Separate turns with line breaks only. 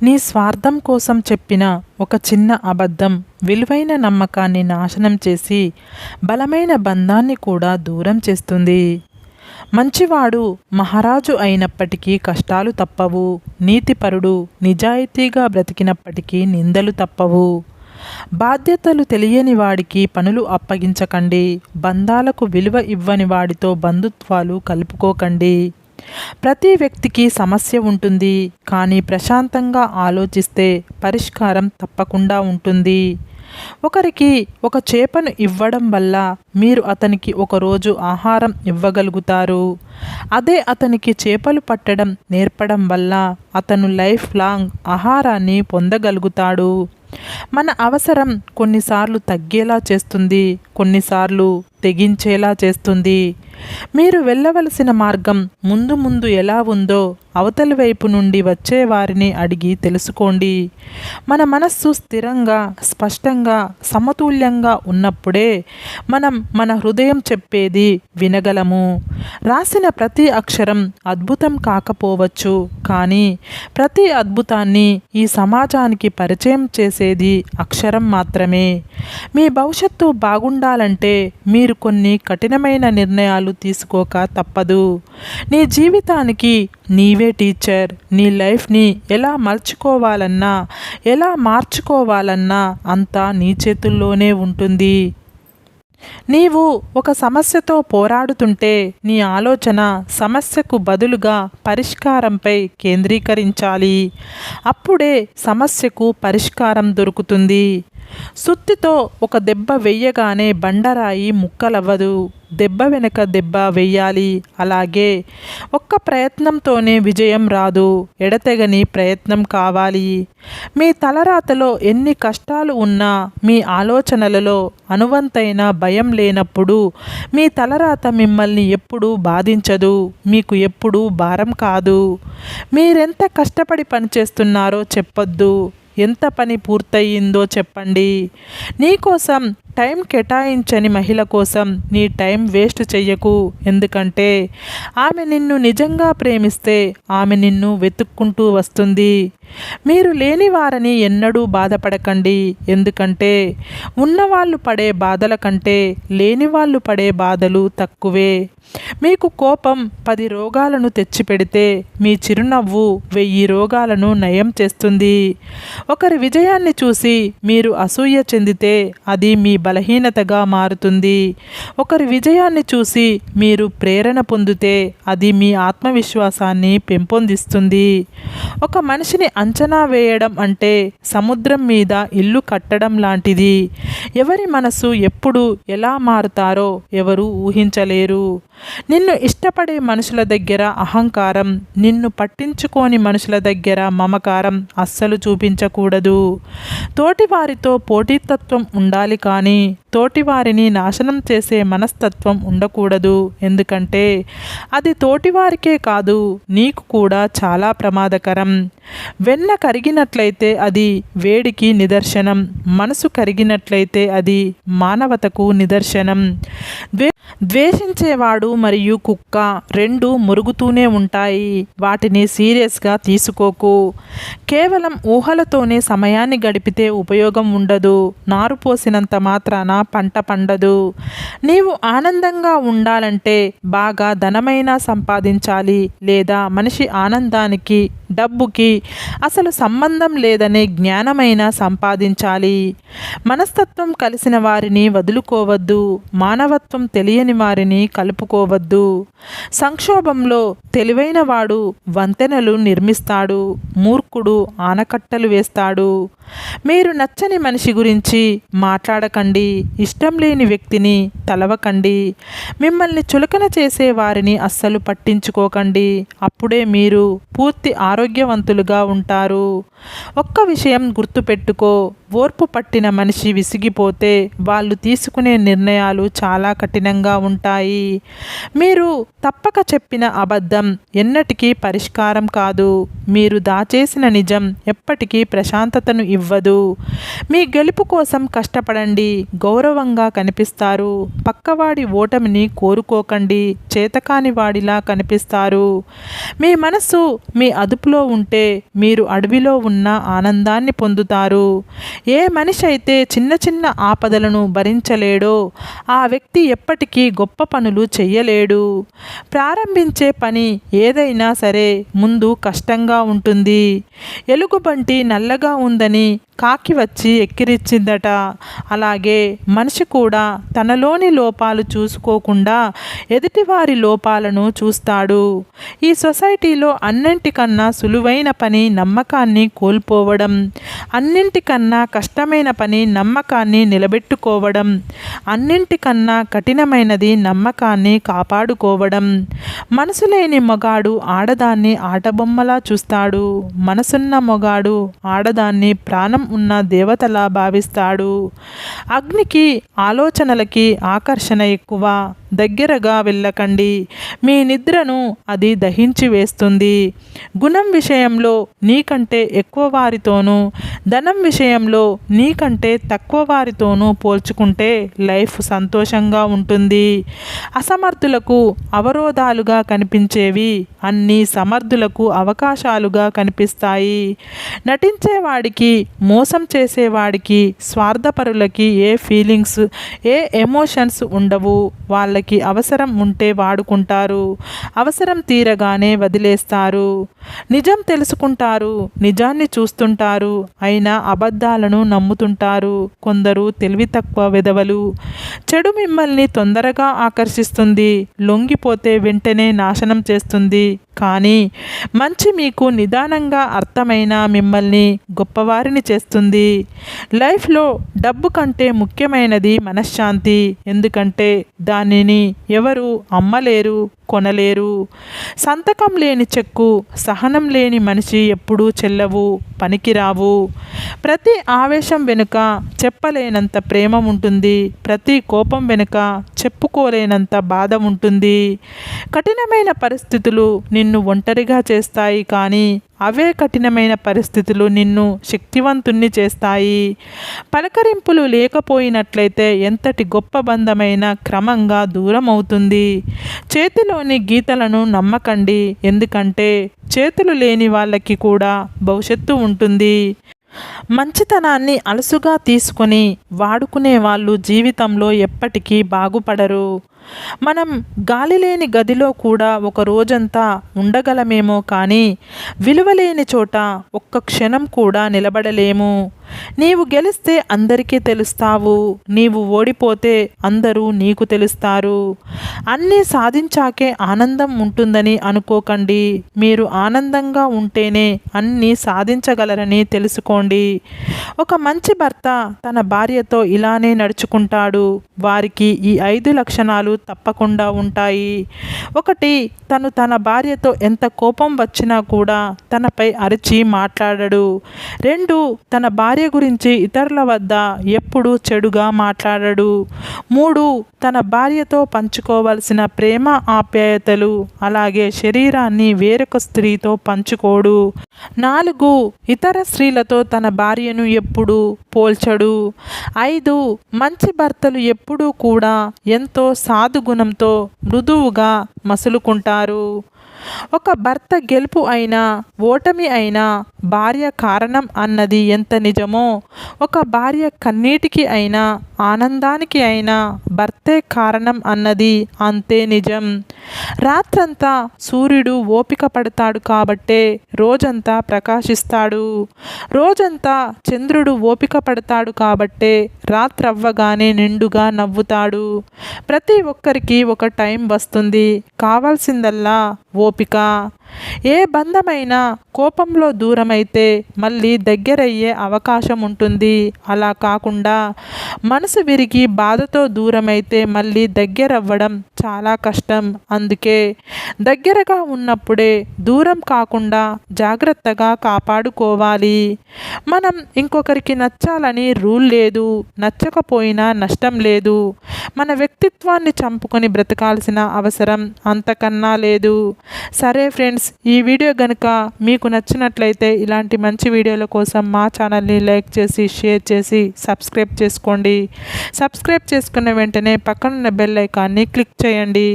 నీ స్వార్థం కోసం చెప్పిన ఒక చిన్న అబద్ధం విలువైన నమ్మకాన్ని నాశనం చేసి బలమైన బంధాన్ని కూడా దూరం చేస్తుంది. మంచివాడు మహారాజు అయినప్పటికీ కష్టాలు తప్పవు. నీతిపరుడు నిజాయితీగా బ్రతికినప్పటికీ నిందలు తప్పవు. బాధ్యతలు తెలియని వాడికి పనులు అప్పగించకండి. బంధాలకు విలువ ఇవ్వని వాడితో బంధుత్వాలు కలుపుకోకండి. ప్రతి వ్యక్తికి సమస్య ఉంటుంది, కానీ ప్రశాంతంగా ఆలోచిస్తే పరిష్కారం తప్పకుండా ఉంటుంది. ఒకరికి ఒక చేపను ఇవ్వడం వల్ల మీరు అతనికి ఒకరోజు ఆహారం ఇవ్వగలుగుతారు. అదే అతనికి చేపలు పట్టడం నేర్పడం వల్ల అతను లైఫ్ లాంగ్ ఆహారాన్ని పొందగలుగుతాడు. మన అవసరం కొన్నిసార్లు తగ్గేలా చేస్తుంది, కొన్నిసార్లు తెగించేలా చేస్తుంది. మీరు వెళ్ళవలసిన మార్గం ముందు ముందు ఎలా ఉందో అవతలి వైపు నుండి వచ్చే వారిని అడిగి తెలుసుకోండి. మన మనస్సు స్థిరంగా, స్పష్టంగా, సమతుల్యంగా ఉన్నప్పుడే మనం మన హృదయం చెప్పేది వినగలము. రాసిన ప్రతి అక్షరం అద్భుతం కాకపోవచ్చు, కానీ ప్రతి అద్భుతాన్ని ఈ సమాజానికి పరిచయం చేసేది అక్షరం మాత్రమే. మీ భవిష్యత్తు బాగుండాలంటే మీరు కొన్ని కఠినమైన నిర్ణయాలు తీసుకోక తప్పదు. నీ జీవితానికి నీవే టీచర్. నీ లైఫ్ని ఎలా మలుచుకోవాలన్నా, ఎలా మార్చుకోవాలన్నా అంతా నీ చేతుల్లోనే ఉంటుంది. నీవు ఒక సమస్యతో పోరాడుతుంటే నీ ఆలోచన సమస్యకు బదులుగా పరిష్కారంపై కేంద్రీకరించాలి. అప్పుడే సమస్యకు పరిష్కారం దొరుకుతుంది. సుత్తితో ఒక దెబ్బ వెయ్యగానే బండరాయి ముక్కలవ్వదు, దెబ్బ వెనక దెబ్బ వెయ్యాలి. అలాగే ఒక్క ప్రయత్నంతోనే విజయం రాదు, ఎడతెగని ప్రయత్నం కావాలి. మీ తలరాతలో ఎన్ని కష్టాలు ఉన్నా, మీ ఆలోచనలలో అనువంతైన భయం లేనప్పుడు మీ తలరాత మిమ్మల్ని ఎప్పుడూ బాధించదు, మీకు ఎప్పుడూ భారం కాదు. మీరెంత కష్టపడి పనిచేస్తున్నారో చెప్పొద్దు, ఎంత పని పూర్తయిందో చెప్పండి. నీకోసం టైం కేటాయించని మహిళ కోసం నీ టైం వేస్ట్ చెయ్యకు. ఎందుకంటే ఆమె నిన్ను నిజంగా ప్రేమిస్తే ఆమె నిన్ను వెతుక్కుంటూ వస్తుంది. మీరు లేని వారని ఎన్నడూ బాధపడకండి. ఎందుకంటే ఉన్నవాళ్ళు పడే బాధల కంటే లేని వాళ్ళు పడే బాధలు తక్కువే. మీకు కోపం 10 రోగాలను తెచ్చిపెడితే మీ చిరునవ్వు 1000 రోగాలను నయం చేస్తుంది. ఒకరి విజయాన్ని చూసి మీరు అసూయ చెందితే అది మీ బలహీనతగా మారుతుంది. ఒకరి విజయాన్ని చూసి మీరు ప్రేరణ పొందితే అది మీ ఆత్మవిశ్వాసాన్ని పెంపొందిస్తుంది. ఒక మనిషిని అంచనా వేయడం అంటే సముద్రం మీద ఇల్లు కట్టడం లాంటిది. ఎవరి మనసు ఎప్పుడు ఎలా మారుతారో ఎవరు ఊహించలేరు. నిన్ను ఇష్టపడే మనుషుల దగ్గర అహంకారం, నిన్ను పట్టించుకోని మనుషుల దగ్గర మమకారం అస్సలు చూపించకూడదు. తోటివారితో పోటీతత్వం ఉండాలి, కానీ తోటివారిని నాశనం చేసే మనస్తత్వం ఉండకూడదు. ఎందుకంటే అది తోటివారికే కాదు, నీకు కూడా చాలా ప్రమాదకరం. వెన్న కరిగినట్లయితే అది వేడికి నిదర్శనం, మనసు కరిగినట్లయితే అది మానవతకు నిదర్శనం. ద్వేషించేవాడు మరియు కుక్క రెండు మురుగుతూనే ఉంటాయి, వాటిని సీరియస్గా తీసుకోకు. కేవలం ఊహలతోనే సమయాన్ని గడిపితే ఉపయోగం ఉండదు. నారు పోసినంత మాత్రాన పంట పండదు. నీవు ఆనందంగా ఉండాలంటే బాగా ధనమైనా సంపాదించాలి, లేదా మనిషి ఆనందానికి డబ్బుకి అసలు సంబంధం లేదనే జ్ఞానమైనా సంపాదించాలి. మనస్తత్వం కలిసిన వారిని వదులుకోవద్దు, మానవత్వం తెలియని వారిని కలుపుకోవద్దు. సంక్షోభంలో తెలివైన వాడు వంతెనలు నిర్మిస్తాడు, మూర్ఖుడు ఆనకట్టలు వేస్తాడు. మీరు నచ్చని మనిషి గురించి మాట్లాడకండి, ఇష్టం లేని వ్యక్తిని తలవకండి, మిమ్మల్ని చులకన చేసే వారిని అస్సలు పట్టించుకోకండి. అప్పుడే మీరు పూర్తి ఆరోగ్యవంతులుగా ఉంటారు. ఒక్క విషయం గుర్తుపెట్టుకో, ఓర్పు పట్టిన మనిషి విసిగిపోతే వాళ్ళు తీసుకునే నిర్ణయాలు చాలా కఠినంగా ఉంటాయి. మీరు తప్పక చెప్పిన అబద్ధం ఎన్నటికీ పరిష్కారం కాదు. మీరు దాచేసిన నిజం ఎప్పటికీ ప్రశాంతతను ఇవ్వదు. మీ గెలుపు కోసం కష్టపడండి, గౌరవంగా కనిపిస్తారు. పక్కవాడి ఓటమిని కోరుకోకండి, చేతకాని వాడిలా కనిపిస్తారు. మీ మనసు మీ అదుపులో పార్కులో ఉంటే మీరు అడవిలో ఉన్న ఆనందాన్ని పొందుతారు. ఏ మనిషి అయితే చిన్న చిన్న ఆపదలను భరించలేడో ఆ వ్యక్తి ఎప్పటికీ గొప్ప పనులు చెయ్యలేడు. ప్రారంభించే పని ఏదైనా సరే ముందు కష్టంగా ఉంటుంది. ఎలుగుబంటి నల్లగా ఉందని కాకి వచ్చి ఎక్కిరిచ్చిందట. అలాగే మనిషి కూడా తనలోని లోపాలు చూసుకోకుండా ఎదుటివారి లోపాలను చూస్తాడు. ఈ సొసైటీలో అన్నింటికన్నా సులువైన పని నమ్మకాన్ని కోల్పోవడం, అన్నింటికన్నా కష్టమైన పని నమ్మకాన్ని నిలబెట్టుకోవడం, అన్నింటికన్నా కఠినమైనది నమ్మకాన్ని కాపాడుకోవడం. మనసు లేని మగాడు ఆడదాన్ని ఆటబొమ్మలా చూస్తాడు. మనసున్న మగాడు ఆడదాన్ని ప్రాణం ఉన్న దేవతలా భావిస్తాడు. అగ్నికి ఆలోచనలకి ఆకర్షణ ఎక్కువ. దగ్గరగా వెళ్ళకండి, మీ నిద్రను అది దహించి వేస్తుంది. గుణం విషయంలో నీకంటే ఎక్కువ వారితోనూ, ధనం విషయంలో నీకంటే తక్కువ వారితోనూ పోల్చుకుంటే లైఫ్ సంతోషంగా ఉంటుంది. అసమర్థులకు అవరోధాలుగా కనిపించేవి అన్నీ సమర్థులకు అవకాశాలుగా కనిపిస్తాయి. నటించేవాడికి, మోసం చేసేవాడికి, స్వార్థపరులకి ఏ ఫీలింగ్స్, ఏ ఎమోషన్స్ ఉండవు. వాళ్ళకి అవసరం ఉంటే వాడుకుంటారు, అవసరం తీరగానే వదిలేస్తారు. నిజం తెలుసుకుంటారు, నిజాన్ని చూస్తుంటారు, అయినా అబద్ధాలను నమ్ముతుంటారు. కొందరు తెలివి తక్కువ వెధవలు. చెడు మిమ్మల్ని తొందరగా ఆకర్షిస్తుంది, లొంగిపోతే వెంటనే నాశనం చేస్తుంది. కానీ మంచి మీకు నిదానంగా అర్థమైన మిమ్మల్ని గొప్పవారిని చేస్తుంది. లైఫ్లో డబ్బు కంటే ముఖ్యమైనది మనశ్శాంతి. ఎందుకంటే దానిని ఎవరు అమ్మలేరు, కొనలేరు. సంతకం లేని చెక్కు, సహనం లేని మనిషి ఎప్పుడూ చెల్లవు, పనికిరావు. ప్రతి ఆవేశం వెనుక చెప్పలేనంత ప్రేమ ఉంటుంది. ప్రతి కోపం వెనుక చెప్పుకోలేనంత బాధ ఉంటుంది. కఠినమైన పరిస్థితులు నిన్ను ఒంటరిగా చేస్తాయి, కానీ అవే కఠినమైన పరిస్థితులు నిన్ను శక్తివంతుణ్ణి చేస్తాయి. పలకరింపులు లేకపోయినట్లయితే ఎంతటి గొప్ప బంధమైనా క్రమంగా దూరం అవుతుంది. చేతిలోని గీతలను నమ్మకండి, ఎందుకంటే చేతులు లేని వాళ్ళకి కూడా భవిష్యత్తు ఉంటుంది. మంచితనాన్ని అలసుగా తీసుకొని వాడుకునే వాళ్ళు జీవితంలో ఎప్పటికీ బాగుపడరు. మనం గాలి లేని గదిలో కూడా ఒక రోజంతా ఉండగలమేమో, కానీ విలువలేని చోట ఒక్క క్షణం కూడా నిలబడలేము. నీవు గెలిస్తే అందరికీ తెలుస్తావు, నీవు ఓడిపోతే అందరూ నీకు తెలుస్తారు. అన్నీ సాధించాకే ఆనందం ఉంటుందని అనుకోకండి. మీరు ఆనందంగా ఉంటేనే అన్నీ సాధించగలరని తెలుసుకోండి. ఒక మంచి భర్త తన భార్యతో ఇలానే నడుచుకుంటాడు. వారికి ఈ 5 లక్షణాలు తప్పకుండా ఉంటాయి. 1, తను తన భార్యతో ఎంత కోపం వచ్చినా కూడా తనపై అరిచి మాట్లాడడు. 2, తన భార్య గురించి ఇతరుల వద్ద ఎప్పుడూ చెడుగా మాట్లాడడు. 3, తన భార్యతో పంచుకోవలసిన ప్రేమ ఆప్యాయతలు, అలాగే శరీరాన్ని వేరొక స్త్రీతో పంచుకోడు. 4, ఇతర స్త్రీలతో తన భార్యను ఎప్పుడూ పోల్చడు. 5, మంచి భర్తలు ఎప్పుడూ కూడా ఎంతో సాధుగుణంతో మృదువుగా మసులుకుంటారు. ఒక భర్త గెలుపు అయినా ఓటమి అయినా భార్య కారణం అన్నది ఎంత నిజమో, ఒక భార్య కన్నీటికి అయినా ఆనందానికి అయినా భర్తే కారణం అన్నది అంతే నిజం. రాత్రంతా సూర్యుడు ఓపిక పడతాడు కాబట్టే రోజంతా ప్రకాశిస్తాడు. రోజంతా చంద్రుడు ఓపిక పడతాడు కాబట్టే రాత్రవ్వగానే నిండుగా నవ్వుతాడు. ప్రతి ఒక్కరికి ఒక టైం వస్తుంది, కావాల్సిందల్లా ఓపిక. ఏ బంధమైనా కోపంలో దూరమైతే మళ్ళీ దగ్గరయ్యే అవకాశం ఉంటుంది. అలా కాకుండా మనసు విరిగి బాధతో దూరమైతే మళ్ళీ దగ్గరవ్వడం చాలా కష్టం. అందుకే దగ్గరగా ఉన్నప్పుడే దూరం కాకుండా జాగ్రత్తగా కాపాడుకోవాలి. మనం ఇంకొకరికి నచ్చాలని రూల్ లేదు, నచ్చకపోయినా నష్టం లేదు. మన వ్యక్తిత్వాన్ని చంపుకొని బ్రతకాల్సిన అవసరం అంతకన్నా లేదు. సరే ఫ్రెండ్స్, ఈ వీడియో కనుక మీకు నచ్చినట్లయితే ఇలాంటి మంచి వీడియోల కోసం మా ఛానల్ని లైక్ చేసి, షేర్ చేసి, సబ్స్క్రైబ్ చేసుకోండి. సబ్స్క్రైబ్ చేసుకున్న వెంటనే పక్కనున్న బెల్ ఐకాన్ని క్లిక్ చేయండి.